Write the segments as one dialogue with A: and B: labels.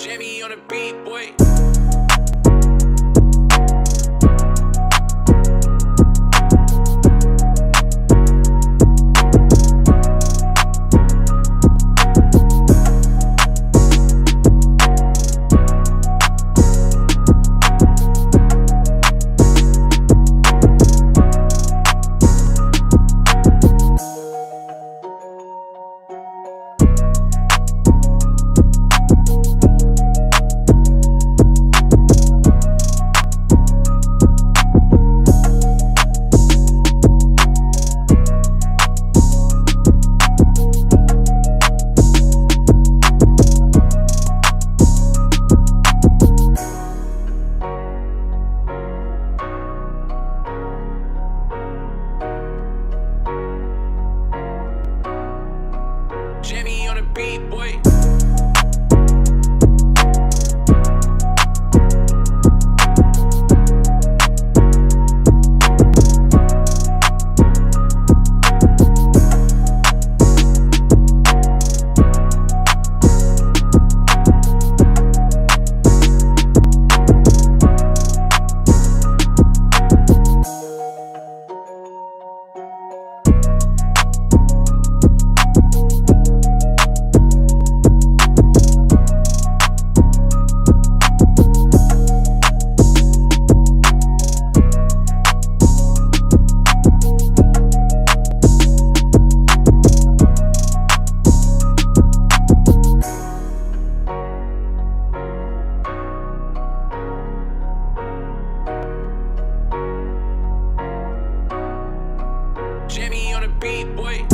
A: Jimmy on the beat, boy. Jimmy on the beat, boy. Jimmy on the beat, boy.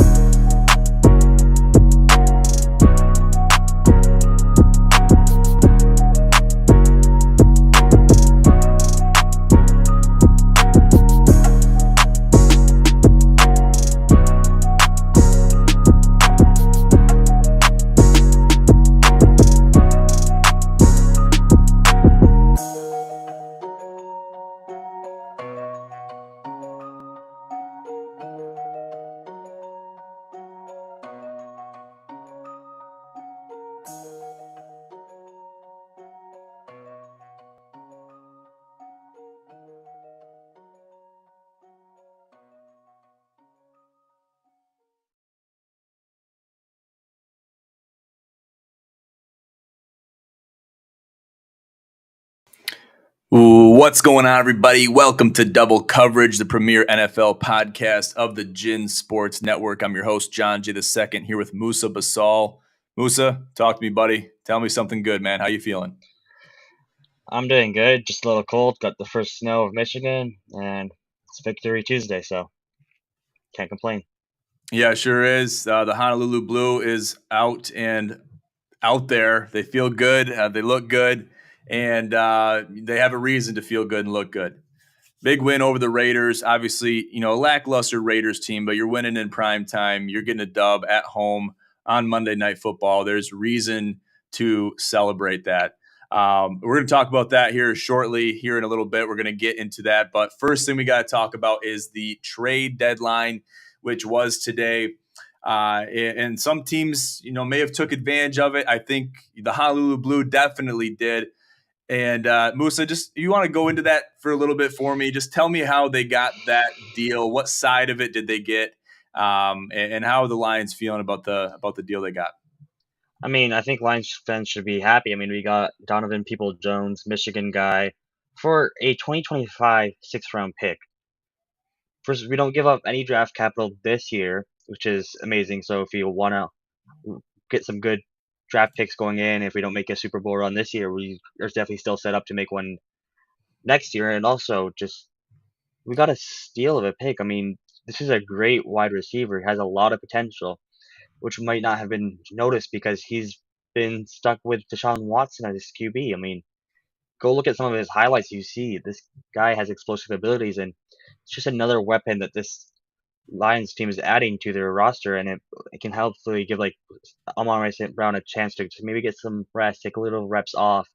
B: What's going on, everybody? Welcome to Double Coverage, the premier NFL podcast of the Gin Sports Network. I'm your host, John J. II, here with Musa Basal. Musa, talk to me, buddy. Tell me something good, man. How you feeling?
C: I'm doing good. Just a little cold. Got the first snow of Michigan, and it's Victory Tuesday, so can't complain.
B: Yeah, sure is. The Honolulu Blue is out and out there. They feel good. They look good. And they have a reason to feel good and look good. Big win over the Raiders. Obviously, a lackluster Raiders team, but you're winning in prime time. You're getting a dub at home on Monday Night Football. There's reason to celebrate that. We're going to talk about that here shortly. Here in a little bit, we're going to get into that. But first thing we got to talk about is the trade deadline, which was today. And some teams, may have took advantage of it. I think the Honolulu Blue definitely did. And Musa, just you want to go into that for a little bit for me? Just tell me how they got that deal. What side of it did they get, and how are the Lions feeling about the deal they got?
C: I mean, I think Lions fans should be happy. I mean, we got Donovan Peoples-Jones, Michigan guy, for a 2025 sixth-round pick. First, we don't give up any draft capital this year, which is amazing. So if you want to get some good draft picks going in, if we don't make a Super Bowl run this year, we are definitely still set up to make one next year. And also, just we got a steal of a pick. I mean, this is a great wide receiver. He has a lot of potential, which might not have been noticed because he's been stuck with Deshaun Watson as his QB. I mean, go look at some of his highlights. You see this guy has explosive abilities, and it's just another weapon that this Lions team is adding to their roster, and it can hopefully give like Amon St. Brown a chance to maybe get some rest, take a little reps off,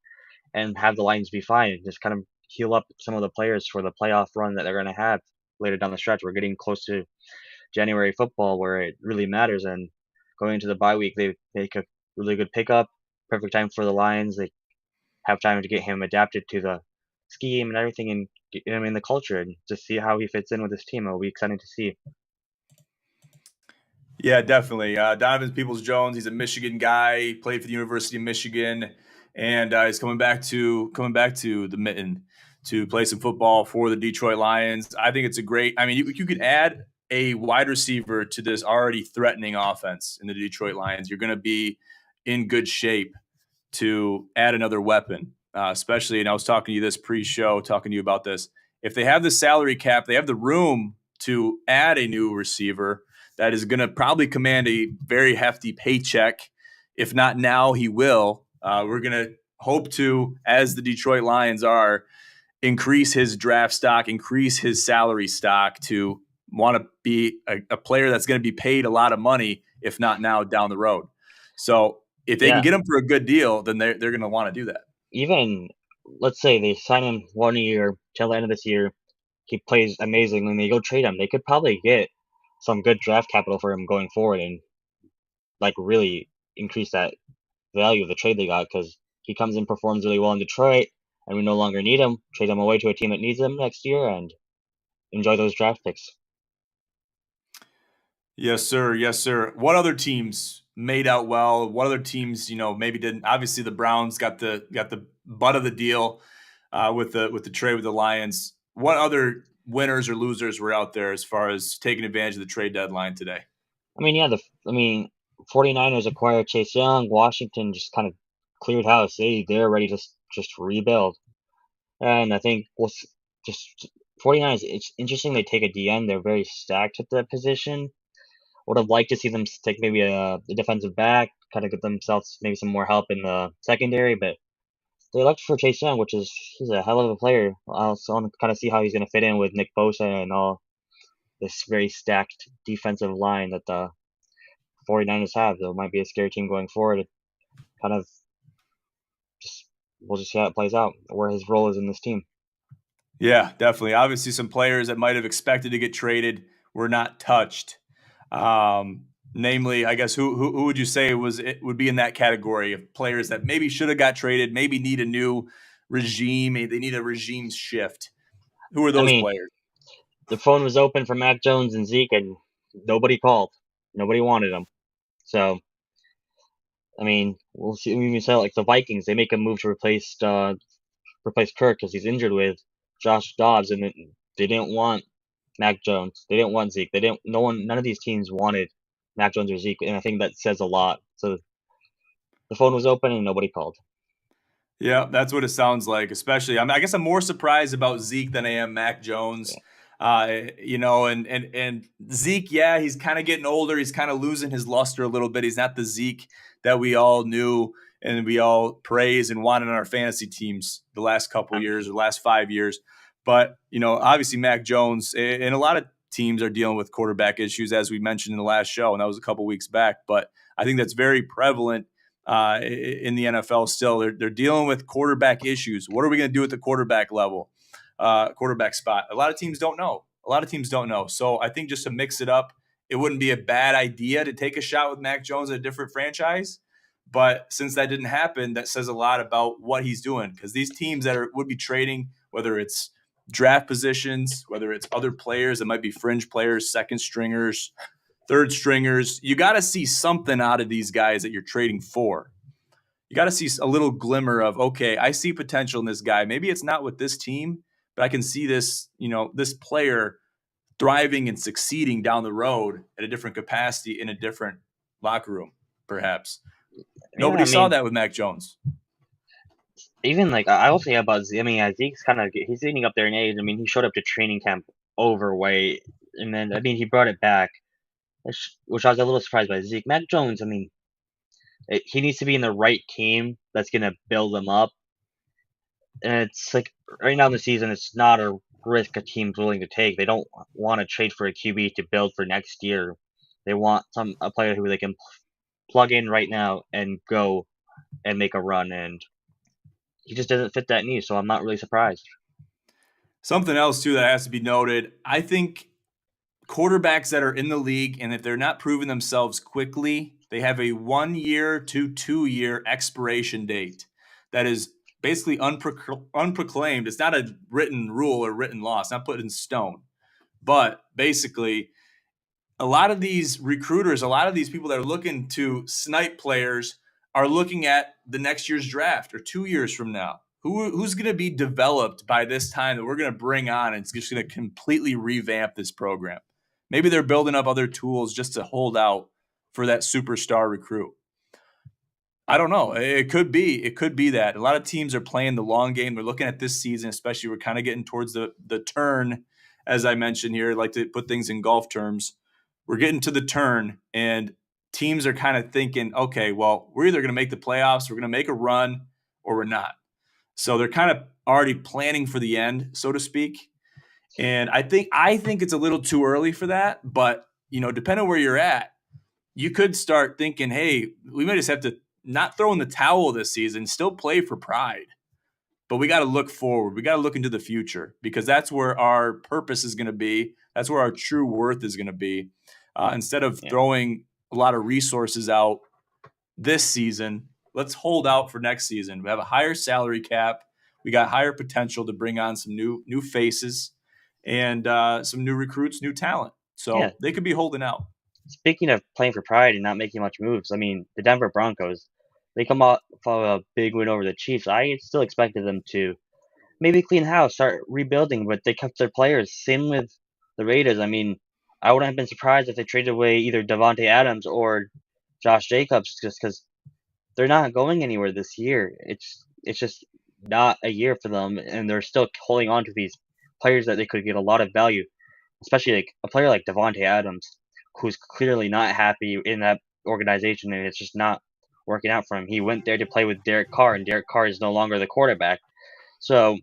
C: and have the Lions be fine, and just kind of heal up some of the players for the playoff run that they're going to have later down the stretch. We're getting close to January football where it really matters, and going into the bye week, they make a really good pickup. Perfect time for the Lions. They have time to get him adapted to the scheme and everything, and get him in the culture, and just see how he fits in with his team. It'll be exciting to see.
B: Yeah, definitely. Donovan Peoples-Jones, he's a Michigan guy. He played for the University of Michigan, and he's coming back to the Mitten to play some football for the Detroit Lions. I think it's a great. I mean, you could add a wide receiver to this already threatening offense in the Detroit Lions. You're going to be in good shape to add another weapon, especially. And I was talking to you this pre-show, talking to you about this. If they have the salary cap, they have the room to add a new receiver that is going to probably command a very hefty paycheck. If not now, he will. We're going to hope to, as the Detroit Lions are, increase his draft stock, increase his salary stock to want to be a player that's going to be paid a lot of money, if not now, down the road. So if they can
C: Yeah,
B: get him for a good deal, then they're going to want to do that.
C: even let's say they sign him 1 year till the end of this year, he plays amazing, and they go trade him. They could probably get some good draft capital for him going forward, and like really increase that value of the trade they got, because he comes in, performs really well in Detroit, and we no longer need him. Trade him away to a team that needs him next year, and enjoy those draft picks.
B: Yes, sir. Yes, sir. What other teams made out well? What other teams, maybe didn't? Obviously, the Browns got the butt of the deal with the trade with the Lions. What other winners or losers were out there as far as taking advantage of the trade deadline today?
C: I mean, yeah, 49ers acquired Chase Young. Washington just kind of cleared house. They're ready to just rebuild. And I think just 49ers, it's interesting they take a DN. They're very stacked at that position. Would have liked to see them take maybe a defensive back, kind of get themselves maybe some more help in the secondary, but they elected for Chase Young, which is he's a hell of a player. I also want to kind of see how he's going to fit in with Nick Bosa and all this very stacked defensive line that the 49ers have. So it might be a scary team going forward. Kind of just we'll just see how it plays out, where his role is in this team.
B: Yeah, definitely. Obviously, some players that might have expected to get traded were not touched. Namely, I guess who would you say would be in that category of players that maybe should have got traded, maybe need a new regime, they need a regime shift. Who are
C: I
B: those
C: mean,
B: players?
C: the phone was open for Mac Jones and Zeke, and nobody called. Nobody wanted them. So, I mean, we'll see. We say like the Vikings, they make a move to replace Kirk because he's injured with Josh Dobbs, and they didn't want Mac Jones. They didn't want Zeke. They didn't. None of these teams wanted Mac Jones or Zeke, and I think that says a lot. So the phone was open and nobody called.
B: Yeah, that's what it sounds like. Especially, I guess I'm more surprised about Zeke than I am Mac Jones.
C: Yeah.
B: And Zeke, yeah, he's kind of getting older. He's kind of losing his luster a little bit. He's not the Zeke that we all knew and we all praise and wanted on our fantasy teams the last couple years or last 5 years. But obviously Mac Jones and a lot of teams are dealing with quarterback issues, as we mentioned in the last show, and that was a couple weeks back. But I think that's very prevalent in the NFL still. They're dealing with quarterback issues. What are we going to do at the quarterback level, quarterback spot? A lot of teams don't know. So I think just to mix it up, it wouldn't be a bad idea to take a shot with Mac Jones at a different franchise. But since that didn't happen, that says a lot about what he's doing, because these teams that would be trading, whether it's draft positions, whether it's other players that might be fringe players, second stringers, third stringers, you got to see something out of these guys that you're trading for. You got to see a little glimmer of, okay, I see potential in this guy. Maybe it's not with this team, but I can see this, this player thriving and succeeding down the road at a different capacity in a different locker room, perhaps.
C: Yeah,
B: Nobody saw that with Mac Jones.
C: even like I will say about Zeke. I mean, Zeke's he's getting up there in age. I mean, he showed up to training camp overweight, and then he brought it back, which I was a little surprised by. Zeke, Mac Jones. I mean, he needs to be in the right team that's gonna build him up. And it's like right now in the season, it's not a risk a team's willing to take. They don't want to trade for a QB to build for next year. They want a player who they can plug in right now and go and make a run. And he just doesn't fit that need, so I'm not really surprised.
B: Something else, too, that has to be noted. I think quarterbacks that are in the league, and if they're not proving themselves quickly, they have a 1 year to 2 year expiration date that is basically unproclaimed. It's not a written rule or written law. It's not put in stone. But basically, a lot of these recruiters, a lot of these people that are looking to snipe players are looking at the next year's draft or 2 years from now. Who's going to be developed by this time that we're going to bring on, and it's just going to completely revamp this program. Maybe they're building up other tools just to hold out for that superstar recruit. I don't know. It could be. It could be that. A lot of teams are playing the long game. They're looking at this season, especially we're kind of getting towards the turn, as I mentioned here. I like to put things in golf terms. We're getting to the turn, and teams are kind of thinking, okay, well, we're either going to make the playoffs, we're going to make a run, or we're not. So they're kind of already planning for the end, so to speak. And I think it's a little too early for that. But, depending on where you're at, you could start thinking, hey, we might just have to not throw in the towel this season, still play for pride. But we got to look forward. We got to look into the future because that's where our purpose is going to be. That's where our true worth is going to be. Instead of throwing a lot of resources out this season, let's hold out for next season. We have a higher salary cap. We got higher potential to bring on some new faces and some new recruits, new talent. So they could be holding out.
C: Speaking of playing for pride and not making much moves, I mean, the Denver Broncos, they come off of a big win over the Chiefs. I still expected them to maybe clean house, start rebuilding, but they kept their players. Same with the Raiders. I mean, I wouldn't have been surprised if they traded away either Devontae Adams or Josh Jacobs just because they're not going anywhere this year. It's just not a year for them, and they're still holding on to these players that they could get a lot of value, especially like a player like Devontae Adams, who's clearly not happy in that organization, and it's just not working out for him. He went there to play with Derek Carr, and Derek Carr is no longer the quarterback. So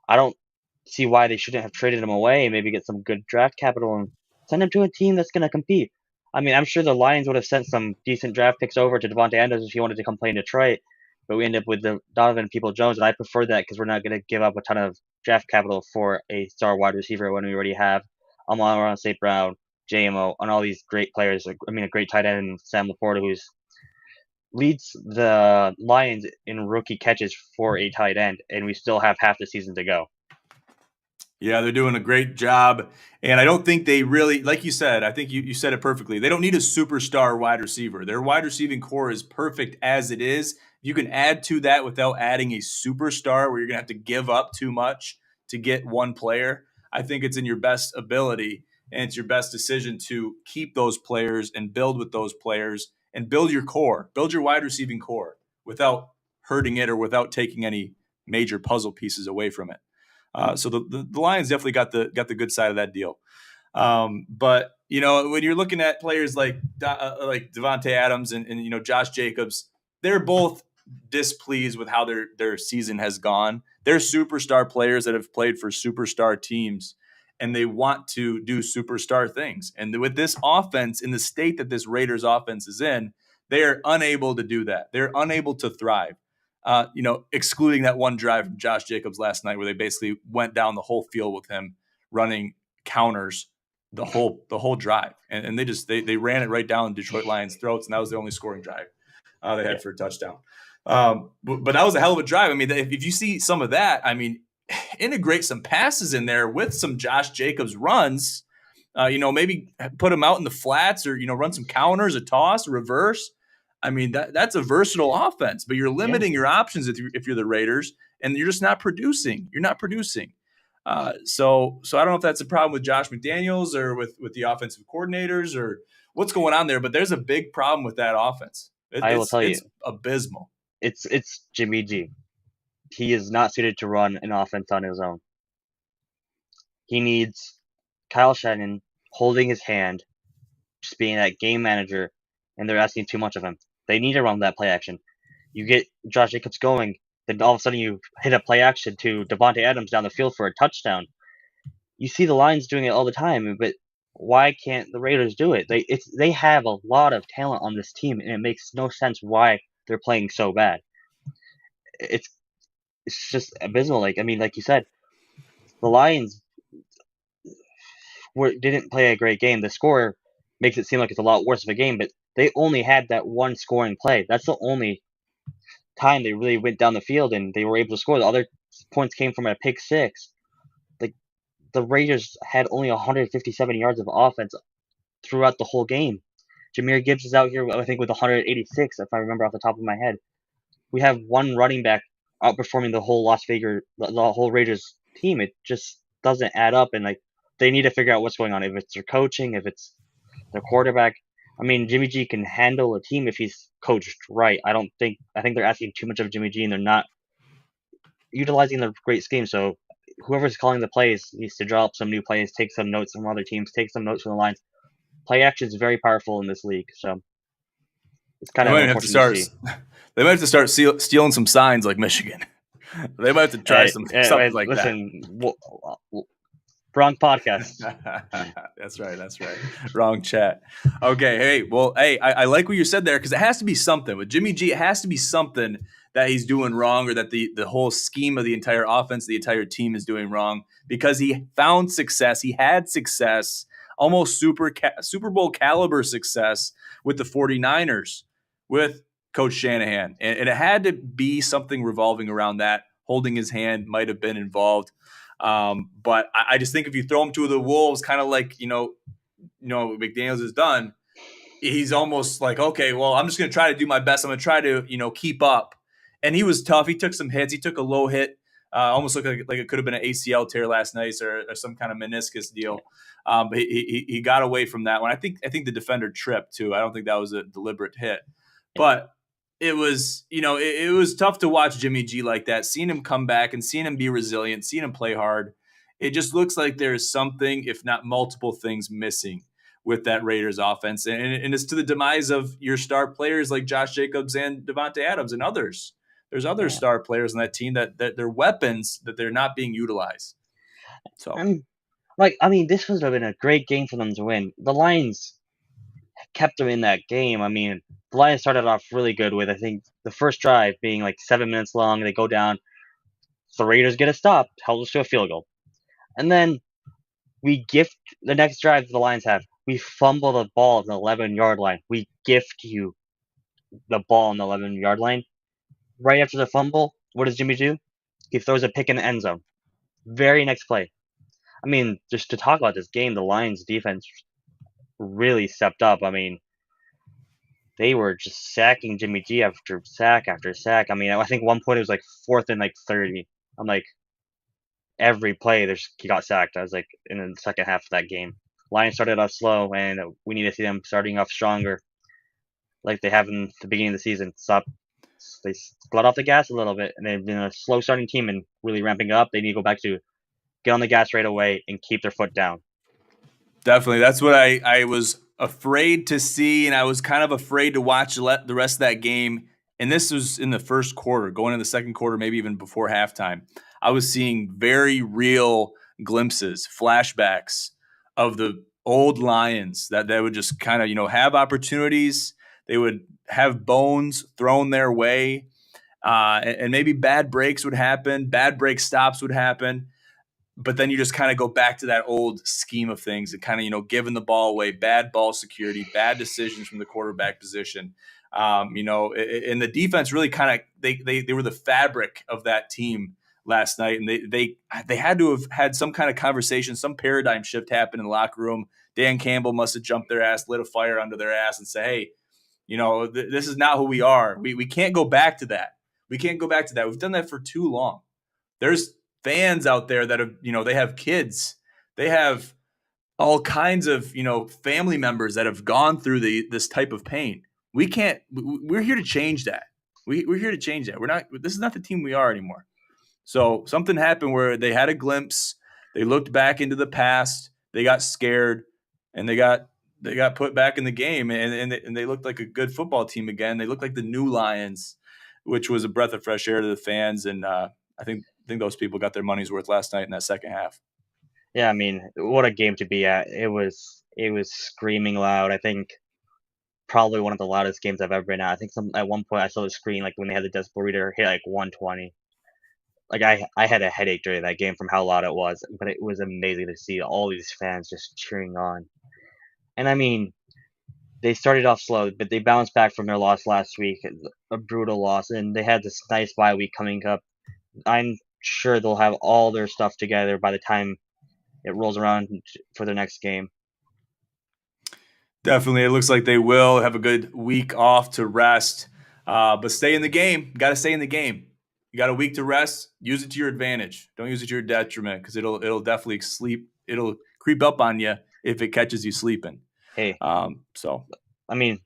C: I don't see why they shouldn't have traded him away and maybe get some good draft capital and send him to a team that's going to compete. I mean, I'm sure the Lions would have sent some decent draft picks over to Devontae Adams if he wanted to come play in Detroit, but we end up with the Donovan People-Jones, and I prefer that because we're not going to give up a ton of draft capital for a star wide receiver when we already have Amon-Ra St. Brown, JMO, and all these great players. I mean, a great tight end, Sam Laporta, who's leads the Lions in rookie catches for a tight end, and we still have half the season to go.
B: Yeah, they're doing a great job. And I don't think they really, like you said, I think you said it perfectly. They don't need a superstar wide receiver. Their wide receiving core is perfect as it is. You can add to that without adding a superstar where you're going to have to give up too much to get one player. I think it's in your best ability and it's your best decision to keep those players and build with those players and build your core, build your wide receiving core without hurting it or without taking any major puzzle pieces away from it. So the Lions definitely got the good side of that deal. But when you're looking at players like Devontae Adams and Josh Jacobs, they're both displeased with how their season has gone. They're superstar players that have played for superstar teams, and they want to do superstar things. And with this offense, in the state that this Raiders offense is in, they are unable to do that. They're unable to thrive. Excluding that one drive from Josh Jacobs last night where they basically went down the whole field with him running counters the whole drive. And they ran it right down Detroit Lions' throats, and that was the only scoring drive they had for a touchdown. But that was a hell of a drive. I mean, if you see some of that, I mean, integrate some passes in there with some Josh Jacobs runs, maybe put him out in the flats or, run some counters, a toss, a reverse. I mean, that's a versatile offense, but you're limiting your options if you're the Raiders, and you're just not producing. You're not producing. So I don't know if that's a problem with Josh McDaniels or with the offensive coordinators or what's going on there, but there's a big problem with that offense.
C: I will tell you,
B: it's abysmal.
C: It's Jimmy G. He is not suited to run an offense on his own. He needs Kyle Shannon holding his hand, just being that game manager, and they're asking too much of him. They need to run that play action. You get Josh Jacobs going, then all of a sudden you hit a play action to Devontae Adams down the field for a touchdown. You see the Lions doing it all the time, but why can't the Raiders do it? They have a lot of talent on this team, and it makes no sense why they're playing so bad. It's just abysmal. Like you said, the Lions didn't play a great game. The score makes it seem like it's a lot worse of a game, but they only had that one scoring play. That's the only time they really went down the field and they were able to score. The other points came from a pick six. Like the Raiders had only 157 yards of offense throughout the whole game. Jahmyr Gibbs is out here, I think, with 186, if I remember off the top of my head. We have one running back outperforming the whole the whole Raiders team. It just doesn't add up, and like they need to figure out what's going on. If it's their coaching, if it's their quarterback. I mean, Jimmy G can handle a team if he's coached right. I think they're asking too much of Jimmy G, and they're not utilizing the great scheme. So whoever's calling the plays needs to draw up some new plays, take some notes from other teams, take some notes from the lines. Play action is very powerful in this league, so it's kind
B: They
C: of
B: might have to
C: unfortunate to
B: start.
C: see.
B: They might have to start stealing some signs like Michigan. They might have to try something like that.
C: Listen, wrong podcast.
B: That's right. That's right. Wrong chat. Okay. Hey, well, hey, I like what you said there because it has to be something with Jimmy G. It has to be something that he's doing wrong or that the whole scheme of the entire offense, the entire team is doing wrong because he found success. He had success, almost Super Bowl caliber success with the 49ers with Coach Shanahan. And it had to be something revolving around that. Holding his hand might have been involved. But I just think if you throw him to the wolves, kind of like McDaniels has done, he's almost like, okay, well, I'm just going to try to do my best. I'm going to try to keep up. And he was tough. He took some hits. He took a low hit. Almost looked like it could have been an ACL tear last night or some kind of meniscus deal. But he got away from that one. I think the defender tripped too. I don't think that was a deliberate hit, but it was, it was tough to watch Jimmy G like that, seeing him come back and seeing him be resilient, seeing him play hard. It just looks like there's something, if not multiple things missing with that Raiders offense. And it's to the demise of your star players like Josh Jacobs and Devontae Adams and others. There's other star players on that team that they're weapons that they're not being utilized. So,
C: This would have been a great game for them to win. The Lions kept them in that game. I mean, the Lions started off really good with, I think, the first drive being like 7 minutes long. They go down. The Raiders get a stop, held us to a field goal. And then we gift the next drive the Lions have. We fumble the ball at the 11-yard line. We gift you the ball on the 11-yard line. Right after the fumble, what does Jimmy do? He throws a pick in the end zone. Very next play. I mean, just to talk about this game, the Lions defense really stepped up. I mean, they were just sacking Jimmy G after sack after sack. I mean, I think one point it was like 4th and like 30. I'm like, every play he got sacked. I was like, in the second half of that game. Lions started off slow, and we need to see them starting off stronger, like they have in the beginning of the season. They let off the gas a little bit, and they've been a slow starting team and really ramping up. They need to go back to get on the gas right away and keep their foot down.
B: definitely. That's what I was afraid to see, and I was kind of afraid to watch the rest of that game. And this was in the first quarter, going into the second quarter, maybe even before halftime. I was seeing very real glimpses, flashbacks of the old Lions that would just kind of, have opportunities. They would have bones thrown their way, and maybe bad breaks would happen, bad break stops would happen. But then you just kind of go back to that old scheme of things and kind of, giving the ball away, bad ball security, bad decisions from the quarterback position. And the defense really kind of, they were the fabric of that team last night. And they had to have had some kind of conversation, some paradigm shift happen in the locker room. Dan Campbell must have jumped their ass, lit a fire under their ass and say, hey, this is not who we are. We can't go back to that. We can't go back to that. We've done that for too long. There's fans out there that have, they have kids. They have all kinds of, family members that have gone through this type of pain. We're here to change that. We're here to change that. This is not the team we are anymore. So something happened where they had a glimpse. They looked back into the past. They got scared and they got put back in the game and they looked like a good football team again. They looked like the new Lions, which was a breath of fresh air to the fans. And I think those people got their money's worth last night in that second half.
C: Yeah, I mean, what a game to be at. It was screaming loud. I think probably one of the loudest games I've ever been at. I think at one point I saw the screen like when they had the decibel reader hit like 120. Like I had a headache during that game from how loud it was, but it was amazing to see all these fans just cheering on. And I mean, they started off slow, but they bounced back from their loss last week, a brutal loss, and they had this nice bye week coming up. I'm sure they'll have all their stuff together by the time it rolls around for their next game.
B: Definitely. It looks like they will have a good week off to rest. But stay in the game. You got to stay in the game. You got a week to rest. Use it to your advantage. Don't use it to your detriment because it'll definitely sleep. It'll creep up on you if it catches you sleeping.
C: Hey,
B: So
C: I mean,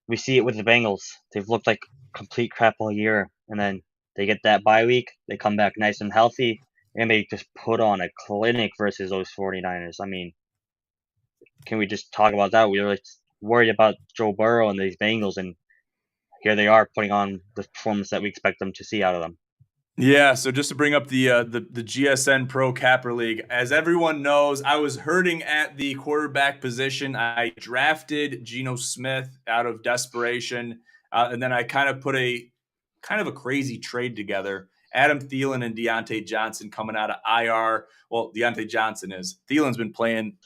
C: we see it with the Bengals. They've looked like complete crap all year, and then they get that bye week. They come back nice and healthy, and they just put on a clinic versus those 49ers. I mean, can we just talk about that? We were like worried about Joe Burrow and these Bengals, and here they are putting on the performance that we expect them to see out of them.
B: yeah, so just to bring up the GSN Pro Capper League, as everyone knows, I was hurting at the quarterback position. I drafted Geno Smith out of desperation, and then I kind of put a crazy trade together. Adam Thielen and Deontay Johnson coming out of IR. Well, Deontay Johnson is. Thielen's been playing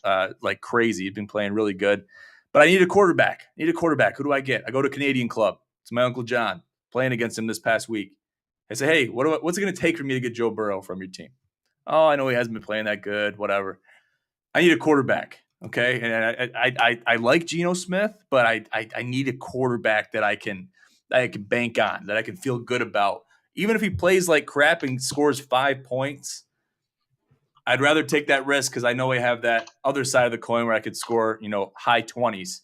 B: like crazy. He's been playing really good, but I need a quarterback. Who do I get? I go to Canadian Club. It's my Uncle John playing against him this past week. I say, hey, what's it going to take for me to get Joe Burrow from your team? Oh, I know he hasn't been playing that good, whatever. I need a quarterback, okay? And I like Geno Smith, but I need a quarterback that I can bank on, that I can feel good about. Even if he plays like crap and scores 5 points, I'd rather take that risk because I know I have that other side of the coin where I could score, high 20s.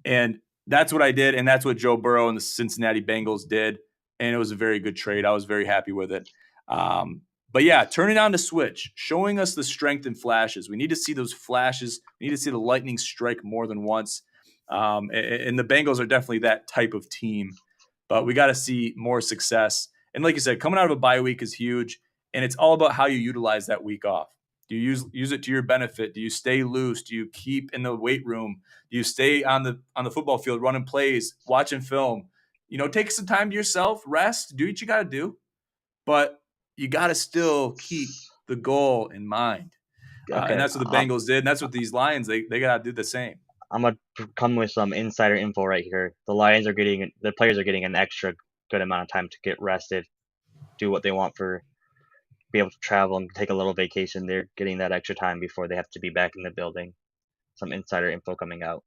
B: And that's what I did, and that's what Joe Burrow and the Cincinnati Bengals did, and it was a very good trade. I was very happy with it. But yeah, turning on the switch, showing us the strength in flashes. We need to see those flashes. We need to see the lightning strike more than once. And the Bengals are definitely that type of team, but we got to see more success. And like you said, coming out of a bye week is huge, and it's all about how you utilize that week off. Do you use it to your benefit? Do you stay loose? Do you keep in the weight room? Do you stay on the football field running plays, watching film? Take some time to yourself, rest, do what you got to do, but you got to still keep the goal in mind.
C: Okay,
B: And that's what the Bengals did, and that's what these Lions they got to do the same.
C: I'm gonna come with some insider info right here. The players are getting an extra good amount of time to get rested, do what they want be able to travel and take a little vacation. They're getting that extra time before they have to be back in the building. Some insider info coming out.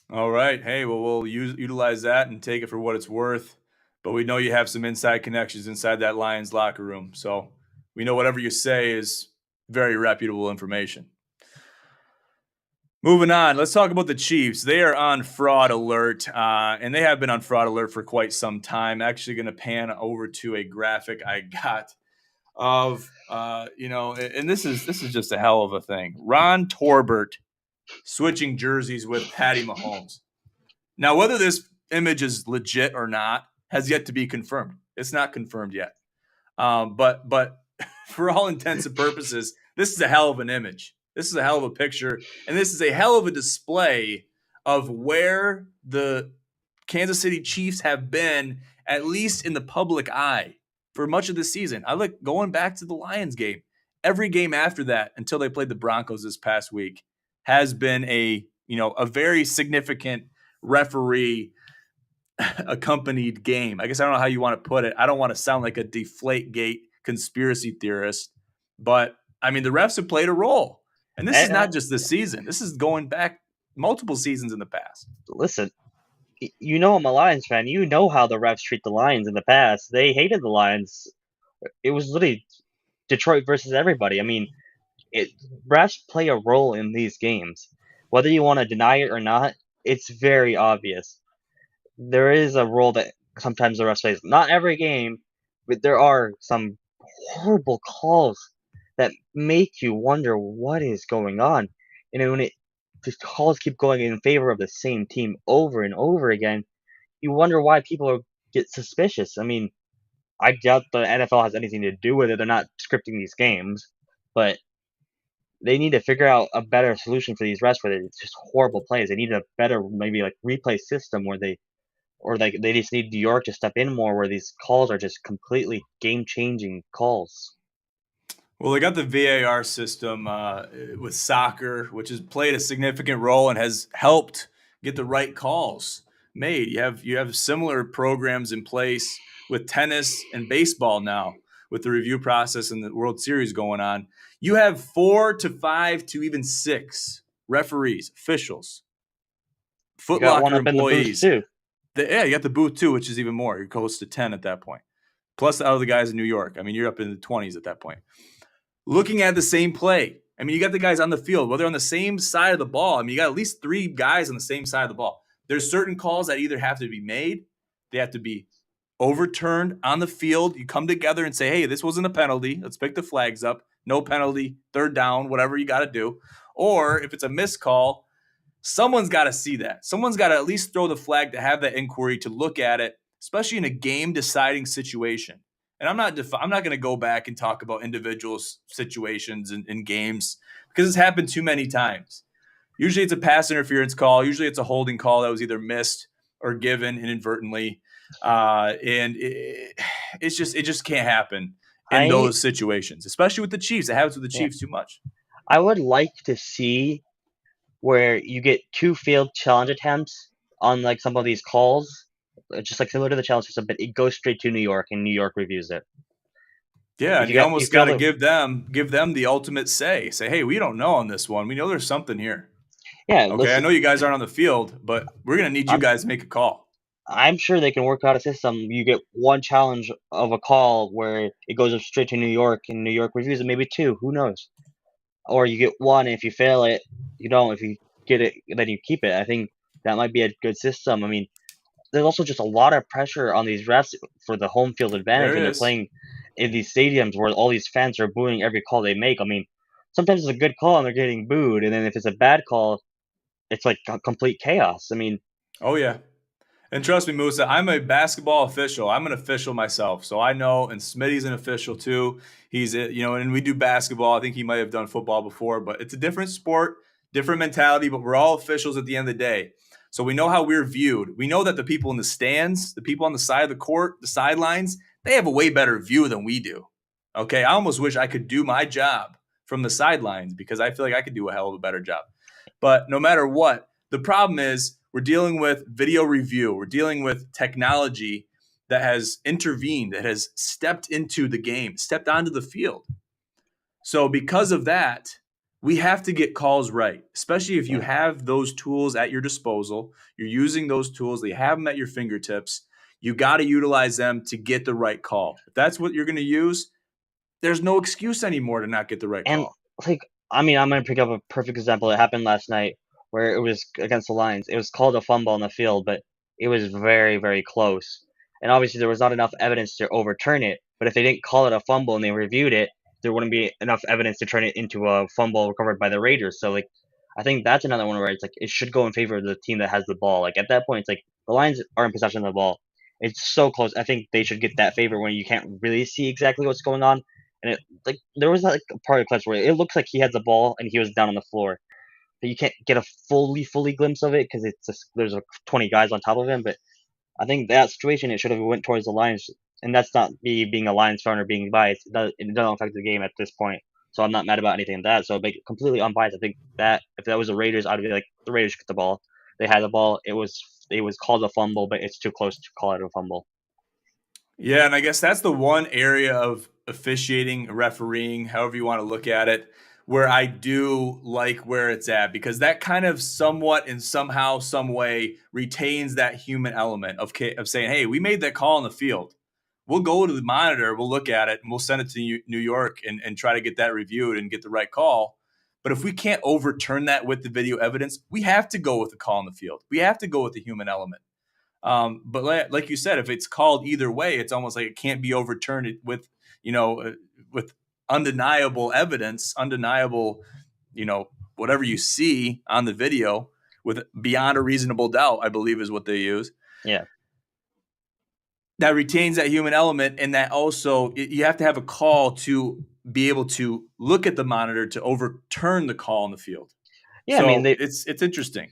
B: All right. Hey, well, we'll utilize that and take it for what it's worth. But we know you have some inside connections inside that Lions locker room. So we know whatever you say is very reputable information. Moving on, let's talk about the Chiefs. They are on fraud alert, and they have been on fraud alert for quite some time. Actually going to pan over to a graphic I got of, and this is just a hell of a thing. Ron Torbert switching jerseys with Patty Mahomes. Now, whether this image is legit or not has yet to be confirmed. It's not confirmed yet. But for all intents and purposes, this is a hell of an image. This is a hell of a picture. And this is a hell of a display of where the Kansas City Chiefs have been, at least in the public eye, for much of the season. I look going back to the Lions game. Every game after that, until they played the Broncos this past week, has been a very significant referee accompanied game. I guess I don't know how you want to put it. I don't want to sound like a Deflategate conspiracy theorist, but I mean, the refs have played a role. And this is not just this season. This is going back multiple seasons in the past.
C: Listen, I'm a Lions fan. You know how the refs treat the Lions in the past. They hated the Lions. It was literally Detroit versus everybody. I mean, refs play a role in these games. Whether you want to deny it or not, it's very obvious. There is a role that sometimes the refs plays. Not every game, but there are some horrible calls that make you wonder what is going on. And when the calls keep going in favor of the same team over and over again, you wonder why people get suspicious. I mean, I doubt the NFL has anything to do with it. They're not scripting these games, but they need to figure out a better solution for these refs where it's just horrible plays. They need a better maybe like replay system where they just need New York to step in more where these calls are just completely game changing calls.
B: Well, they got the VAR system with soccer, which has played a significant role and has helped get the right calls made. You have similar programs in place with tennis and baseball now, with the review process and the World Series going on. You have 4 to 5 to even 6 referees, officials,
C: You
B: Foot
C: got one
B: Locker
C: up in the booth
B: employees.
C: too.
B: Yeah, you got the booth too, which is even more. You're close to 10 at that point. Plus the other guys in New York. I mean, you're up in the 20s at that point. Looking at the same play. I mean, you got the guys on the field, whether on the same side of the ball. I mean, you got at least 3 guys on the same side of the ball. There's certain calls that either have to be made, they have to be overturned on the field. You come together and say, hey, this wasn't a penalty. Let's pick the flags up. No penalty, third down, whatever you got to do. Or if it's a missed call, someone's got to see that. Someone's got to at least throw the flag to have that inquiry, to look at it, especially in a game-deciding situation. And I'm not going to go back and talk about individual situations in games because it's happened too many times. Usually it's a pass interference call. Usually it's a holding call that was either missed or given inadvertently. And it just can't happen in
C: I
B: those situations, especially with the Chiefs. It happens with the
C: yeah,
B: Chiefs too much.
C: I would like to see where you get 2 failed challenge attempts on like some of these calls, just like similar to the challenge system, but it goes straight to New York and New York reviews it.
B: Yeah,
C: If
B: and you
C: you
B: almost got
C: fail
B: to
C: the
B: give them the ultimate say. Say, hey, we don't know on this one. We know there's something here.
C: yeah,
B: Okay, I
C: listen,
B: know you guys aren't on the field, but we're gonna need you
C: I'm
B: guys to make a call.
C: I'm sure they can work out a system. You get 1 challenge of a call where it goes straight to New York and New York reviews it, maybe 2, who knows? Or you get 1, and if you fail it, you don't. If you get it, then you keep it. I think that might be a good system. I mean, there's also just a lot of pressure on these refs for the home field advantage
B: There
C: when they're
B: is.
C: playing in these stadiums where all these fans are booing every call they make. I mean, sometimes it's a good call and they're getting booed, and then if it's a bad call, it's like complete chaos. I mean,
B: Oh yeah. And trust me, Musa, I'm a basketball official. I'm an official myself, so I know. And Smitty's an official too. He's, and we do basketball. I think he might have done football before, but it's a different sport, different mentality. But we're all officials at the end of the day, so we know how we're viewed. We know that the people in the stands, the people on the side of the court, the sidelines, they have a way better view than we do. Okay, I almost wish I could do my job from the sidelines because I feel like I could do a hell of a better job. But no matter what, the problem is we're dealing with video review. We're dealing with technology that has intervened, that has stepped into the game, stepped onto the field. So because of that, we have to get calls right, especially if you
C: yeah.
B: have those tools at your disposal. You're using those tools, they have them at your fingertips. You got to utilize them to get the right call. If that's what you're going to use, there's no excuse anymore to not get the right
C: And
B: call.
C: like, I mean, I'm gonna pick up a perfect example. It happened last night where it was against the Lions. It was called a fumble on the field, but it was very, very close. And obviously, there was not enough evidence to overturn it. But if they didn't call it a fumble and they reviewed it, there wouldn't be enough evidence to turn it into a fumble recovered by the Raiders. So like, I think that's another one where it's like it should go in favor of the team that has the ball. Like at that point, it's like the Lions are in possession of the ball. It's so close. I think they should get that favor when you can't really see exactly what's going on. And it like there was like a part of the clips where it looks like he had the ball and he was down on the floor, but you can't get a fully glimpse of it because it's just, there's 20 guys on top of him. But I think that situation it should have went towards the Lions, and that's not me being a Lions fan or being biased. It doesn't affect the game at this point, so I'm not mad about anything like that. So like completely unbiased. I think that if that was the Raiders, I'd be like the Raiders should get the ball. They had the ball. It was called a fumble, but it's too close to call it a fumble.
B: Yeah, and I guess that's the one area of officiating, refereeing, however you want to look at it, where I do like where it's at because that kind of somewhat and somehow, some way retains that human element of saying, hey, we made that call on the field. We'll go to the monitor, we'll look at it, and we'll send it to New York and try to get that reviewed and get the right call. But if we can't overturn that with the video evidence, we have to go with the call on the field. We have to go with the human element. But like you said, if it's called either way, it's almost like it can't be overturned with, with undeniable evidence, undeniable, whatever you see on the video with beyond a reasonable doubt, I believe is what they use.
C: Yeah.
B: That retains that human element. And that also, you have to have a call to be able to look at the monitor to overturn the call on the field.
C: Yeah, I mean
B: So it's interesting.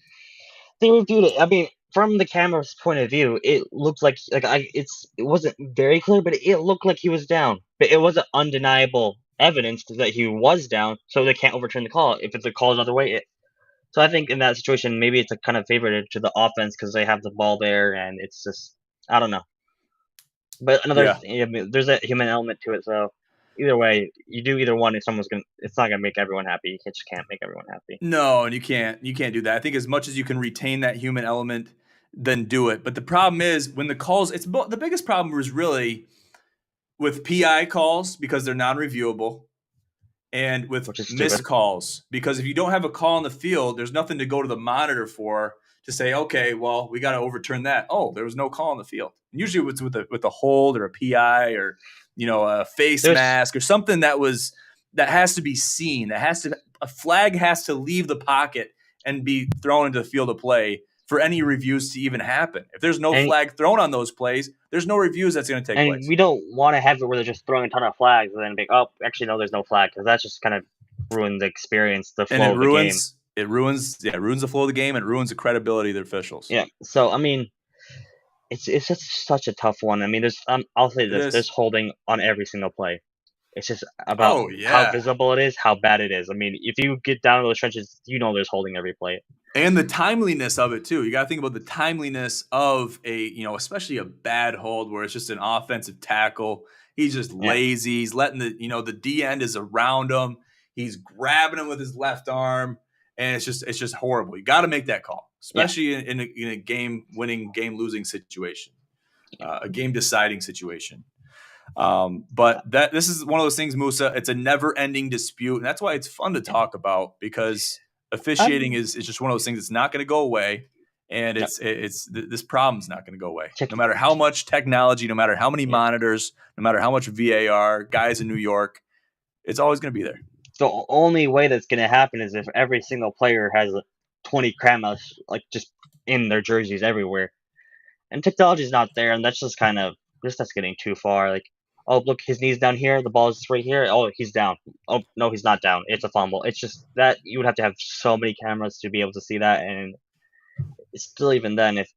C: they reviewed it. I mean, from the camera's point of view, it looked like it wasn't very clear, but it looked like he was down. But it wasn't undeniable evidence that he was down, so they can't overturn the call. If the call is another way, So I think in that situation, maybe it's a kind of favorite to the offense because they have the ball there, and it's just I don't know. But another,
B: Yeah.
C: I mean, there's a human element to it. So either way, you do either one, and it's not gonna make everyone happy. You just can't make everyone happy.
B: No, and you can't do that. I think as much as you can retain that human element, then do it. But the problem is when the calls, the biggest problem was really with PI calls because they're non-reviewable, and with
C: Which is stupid.
B: missed calls because if you don't have a call on the field, there's nothing to go to the monitor for to say, okay, well, we got to overturn that. Oh, there was no call on the field. And usually it's with a hold or a PI or a face
C: There's
B: mask or something that has to be seen. A flag has to leave the pocket and be thrown into the field of play for any reviews to even happen. If there's no
C: and
B: flag thrown on those plays, there's no reviews that's going to take
C: and
B: place.
C: we don't want to have it where they're just throwing a ton of flags and then be oh, actually no, there's no flag because that's just kind of ruin the experience, the
B: And
C: flow of the game.
B: it ruins the flow of the game and it ruins the credibility of the officials.
C: Yeah. So I mean, it's just such a tough one. I mean, I'll say
B: It
C: this: there's
B: is.
C: holding on every single play. It's just about
B: Oh
C: how
B: yeah.
C: visible it is, how bad it is. I mean, if you get down to those trenches, you know there's holding every play.
B: And the timeliness of it too. You got to think about the timeliness of especially a bad hold where it's just an offensive tackle. He's just
C: Yeah,
B: lazy. He's letting the D end is around him. He's grabbing him with his left arm, and it's just horrible. You got to make that call,
C: yeah.
B: especially in a game winning, game losing situation, a game deciding situation. But this is one of those things, Musa. It's a never ending dispute, and that's why it's fun to talk about because officiating
C: I'm
B: is just one of those things that's not going to go away, and
C: no,
B: this problem's not going to go away.
C: check.
B: No matter how much technology, no matter how many
C: Yeah.
B: monitors, no matter how much VAR, guys in New York, it's always going to be there.
C: The only way that's gonna happen is if every single player has 20 cameras like just in their jerseys everywhere, and technology's not there, and that's just kind of that's getting too far. Like, oh look, his knee's down here, the ball is right here. Oh, he's down. Oh no, he's not down. It's a fumble. It's just that you would have to have so many cameras to be able to see that, and it's still even then if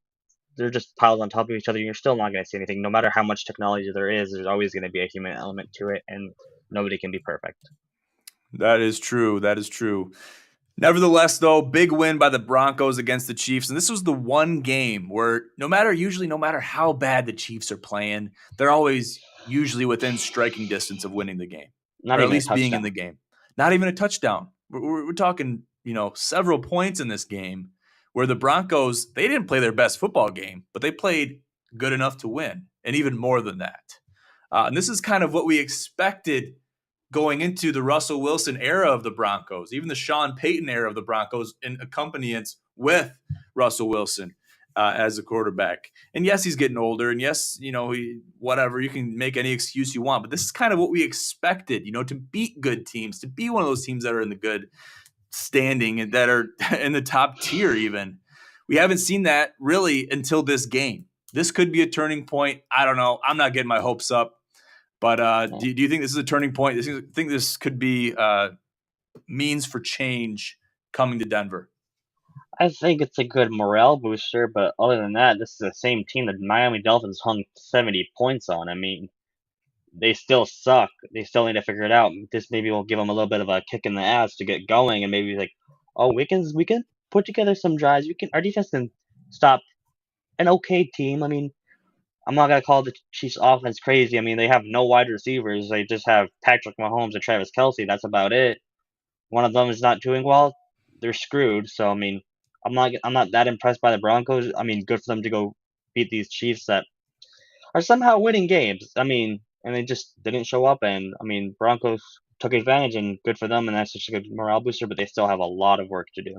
C: they're just piled on top of each other, you're still not going to see anything. No matter how much technology there is, there's always going to be a human element to it, and nobody can be perfect.
B: That is true. That is true. Nevertheless, though, big win by the Broncos against the Chiefs. And this was the one game where no matter how bad the Chiefs are playing, they're always usually within striking distance of winning the game,
C: Not
B: or at
C: even a
B: least being in
C: touchdown.
B: the game. Not even a touchdown. We're talking, several points in this game where the Broncos, they didn't play their best football game, but they played good enough to win, and even more than that. And this is kind of what we expected going into the Russell Wilson era of the Broncos, even the Sean Payton era of the Broncos, in accompaniment with Russell Wilson as a quarterback. And yes, he's getting older, and yes, whatever, you can make any excuse you want, but this is kind of what we expected, to beat good teams, to be one of those teams that are in the good standing and that are in the top tier even. We haven't seen that really until this game. This could be a turning point. I don't know. I'm not getting my hopes up. But
C: Yeah.
B: do you think this is a turning point? Do you think this could be means for change coming to Denver?
C: I think it's a good morale booster, but other than that, this is the same team that Miami Dolphins hung 70 points on. I mean, they still suck. They still need to figure it out. This maybe will give them a little bit of a kick in the ass to get going, and maybe like, oh, we can put together some drives. Our defense can stop an okay team. I mean, I'm not gonna call the Chiefs offense crazy. I mean, they have no wide receivers. They just have Patrick Mahomes and Travis Kelsey. That's about it. One of them is not doing well. They're screwed. So I mean, I'm not that impressed by the Broncos. I mean, good for them to go beat these Chiefs that are somehow winning games. I mean, and they just didn't show up. And I mean, Broncos took advantage, and good for them. And that's such a good morale booster. But they still have a lot of work to do.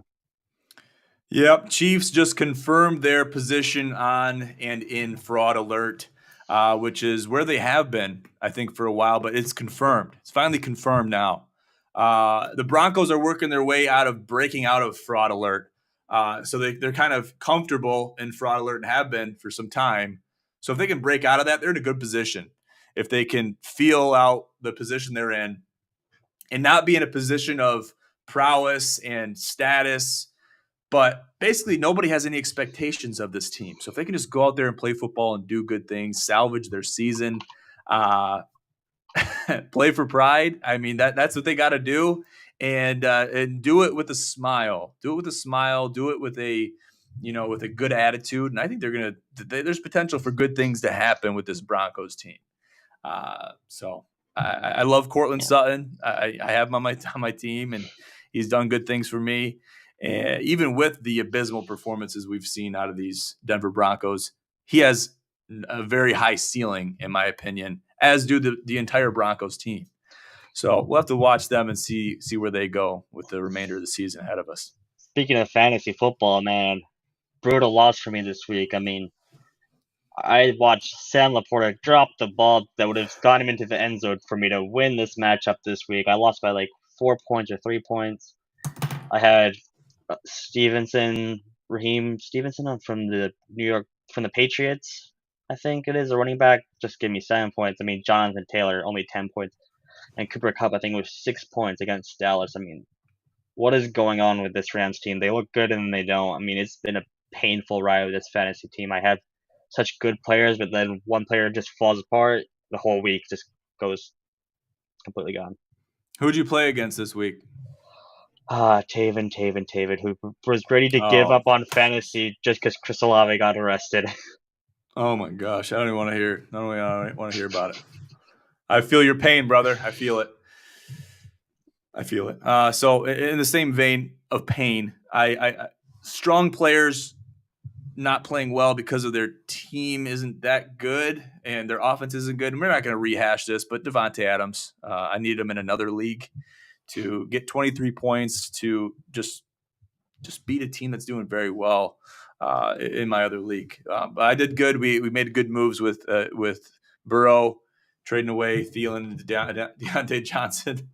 B: Yep, Chiefs just confirmed their position on and in fraud alert, which is where they have been, I think, for a while, but it's confirmed. It's finally confirmed now. The Broncos are working their way breaking out of fraud alert. So they're kind of comfortable in fraud alert and have been for some time. So if they can break out of that, they're in a good position. If they can feel out the position they're in and not be in a position of prowess and status, but basically, nobody has any expectations of this team. So if they can just go out there and play football and do good things, salvage their season, uh, play for pride, I mean, that's what they got to do. and do it with a smile. Do it with a smile. Do it with a with a good attitude. And I think there's potential for good things to happen with this Broncos team. So I love Cortland
C: Yeah.
B: Sutton. I have him on my team, and he's done good things for me. And even with the abysmal performances we've seen out of these Denver Broncos, he has a very high ceiling, in my opinion, as do the entire Broncos team. So we'll have to watch them and see where they go with the remainder of the season ahead of us.
C: Speaking of fantasy football, man, brutal loss for me this week. I mean, I watched Sam Laporta drop the ball that would have gotten him into the end zone for me to win this matchup this week. I lost by like 4 points or 3 points. I had Raheem Stevenson from the Patriots, I think it is, a running back, just give me 7 points. I mean, Jonathan Taylor, only 10 points. And Cooper Kupp, I think, was 6 points against Dallas. I mean, what is going on with this Rams team? They look good and then they don't. I mean, it's been a painful ride with this fantasy team. I have such good players, but then one player just falls apart. The whole week just goes completely gone.
B: Who'd you play against this week?
C: Taven, who was ready to give
B: Oh.
C: up on fantasy just because Chris Olave got arrested.
B: Oh my gosh, I don't even want to hear. I don't want to hear about it. I feel your pain, brother. I feel it. So in the same vein of pain, I strong players not playing well because of their team isn't that good and their offense isn't good. And we're not going to rehash this, but Devontae Adams, I need him in another league to get 23 points to just beat a team that's doing very well in my other league. But I did good. We made good moves with Burrow, trading away Thielen and Deontay Johnson.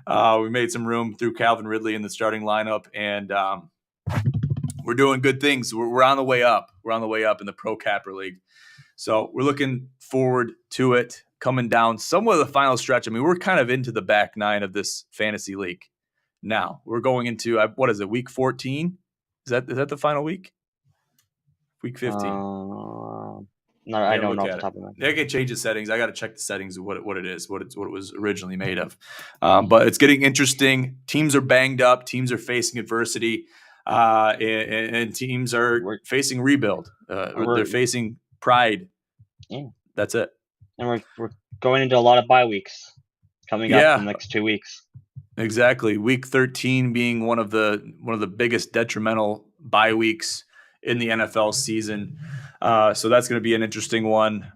B: We made some room through Calvin Ridley in the starting lineup, and we're doing good things. We're on the way up. We're on the way up in the Pro Capper League. So we're looking forward to it coming down somewhat of the final stretch. I mean, we're kind of into the back nine of this fantasy league now. We're going into, what is it, week 14? Is that the final week? Week 15.
C: No, I don't know off the top of my head.
B: I can change the settings. I got to check the settings of what it is, what it was originally made of. But it's getting interesting. Teams are banged up. Teams are facing adversity, and teams are facing rebuild. They're facing pride.
C: Yeah.
B: That's it.
C: And we're going into a lot of bye weeks coming up in the next 2 weeks.
B: Exactly. Week 13 being one of the biggest detrimental bye weeks in the NFL season. So that's going to be an interesting one.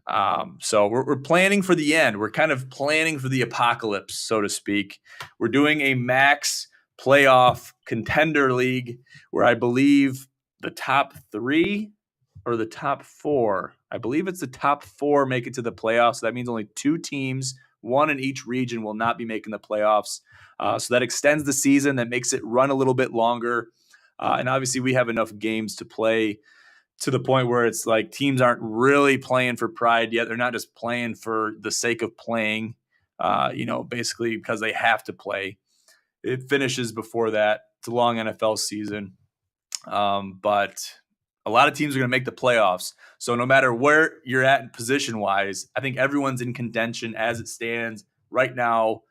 B: So we're planning for the end. We're kind of planning for the apocalypse, so to speak. We're doing a max playoff contender league where I believe the top 3 or the top 4, I believe it's the top 4 make it to the playoffs. So that means only 2 teams, one in each region, will not be making the playoffs. So that extends the season. That makes it run a little bit longer. And obviously we have enough games to play to the point where it's like teams aren't really playing for pride yet. They're not just playing for the sake of playing, basically because they have to play. It finishes before that. It's a long NFL season. But a lot of teams are going to make the playoffs. So no matter where you're at position-wise, I think everyone's in contention as it stands right now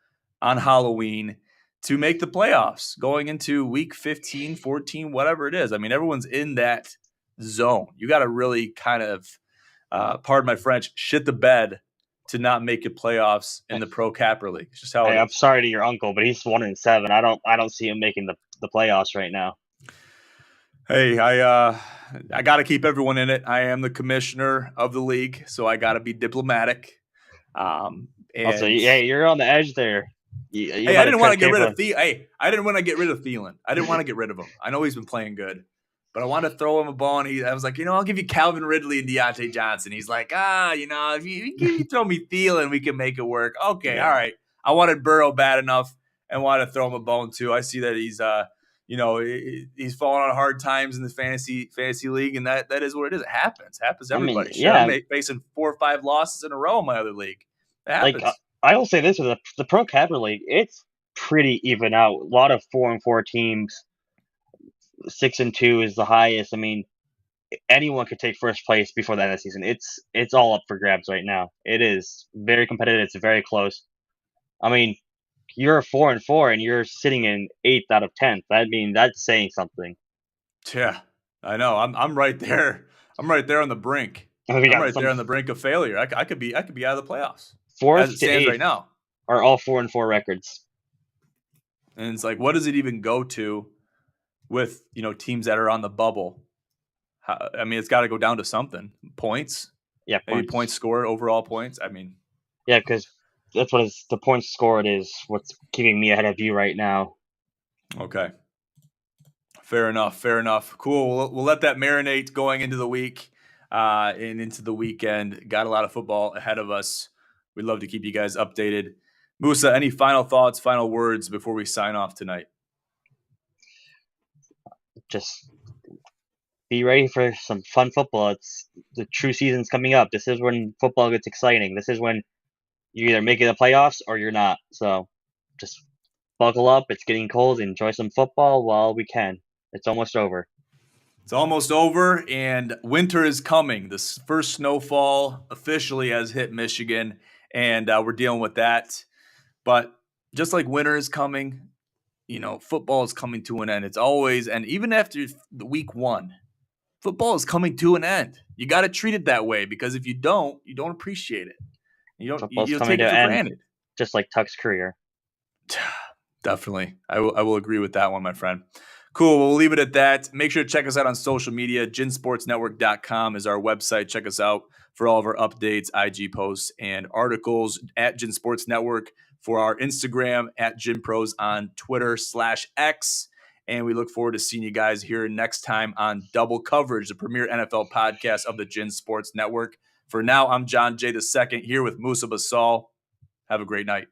B: on Halloween to make the playoffs going into week 15, 14, whatever it is. I mean, everyone's in that zone. You got to really kind of, pardon my French, shit the bed to not make it playoffs in the Pro Capper League. It's just how it is.
C: I'm sorry to your uncle, but he's 1-7. I don't see him making the playoffs right now.
B: Hey, I got to keep everyone in it. I am the commissioner of the league, so I got to be diplomatic.
C: Also, you're on the edge there.
B: I didn't want to get rid of Thielen. I didn't want to get rid of Thielen. I didn't want to get rid of him. I know he's been playing good, but I wanted to throw him a ball, and I was like, I'll give you Calvin Ridley and Deontay Johnson. He's like, if you throw me Thielen, we can make it work. Okay, all right. I wanted Burrow bad enough and wanted to throw him a bone too. I see that he's he's fallen on hard times in the fantasy league, and that is what it is. It happens to everybody. I'm facing 4 or 5 losses in a row in my other league. It happens.
C: Like I will say this with the Pro Capper League, it's pretty even out. A lot of 4-4 teams. 6-2 is the highest. I mean, anyone could take first place before the end of the season. It's all up for grabs right now. It is very competitive. It's very close. I mean, you're 4-4 and you're sitting in 8th out of 10th. I mean, that's saying something.
B: Yeah, I know. I'm right there. I'm right there on the brink.
C: I mean, we
B: I'm
C: got
B: right
C: some
B: there on the brink of failure. I could be out of the playoffs as
C: 4th
B: it
C: to
B: stands right
C: 8th
B: now.
C: are all 4-4 records.
B: And it's like, what does it even go to with teams that are on the bubble? I mean, it's got to go down to something. Points,
C: Yeah,
B: maybe
C: points.
B: points scored, overall points. I mean,
C: Yeah, because that's what the points scored is what's keeping me ahead of you right now.
B: okay. Fair enough. Fair enough. Cool. We'll let that marinate going into the week and into the weekend. Got a lot of football ahead of us. We'd love to keep you guys updated. Musa, any final thoughts, final words before we sign off tonight?
C: Just be ready for some fun football. It's the true season's coming up. This is when football gets exciting. This is when you either make it the playoffs or you're not. So just buckle up. It's getting cold. Enjoy some football while we can. It's almost over.
B: It's almost over, and winter is coming. The first snowfall officially has hit Michigan, and we're dealing with that. But just like winter is coming, football is coming to an end. It's always, and even after the week one, football is coming to an end. You got to treat it that way, because if you don't appreciate it.
C: Football's
B: You'll
C: coming
B: take
C: to
B: it
C: an
B: for
C: end,
B: granted.
C: just like Tuck's career.
B: Definitely. I will agree with that one, my friend. Cool. We'll leave it at that. Make sure to check us out on social media. GinSportsNetwork.com is our website. Check us out for all of our updates, IG posts, and articles at Gin Sports Network, for our Instagram at GinPros, on Twitter/X. And we look forward to seeing you guys here next time on Double Coverage, the premier NFL podcast of the Gin Sports Network. For now, I'm John J. II here with Musa Basal. Have a great night.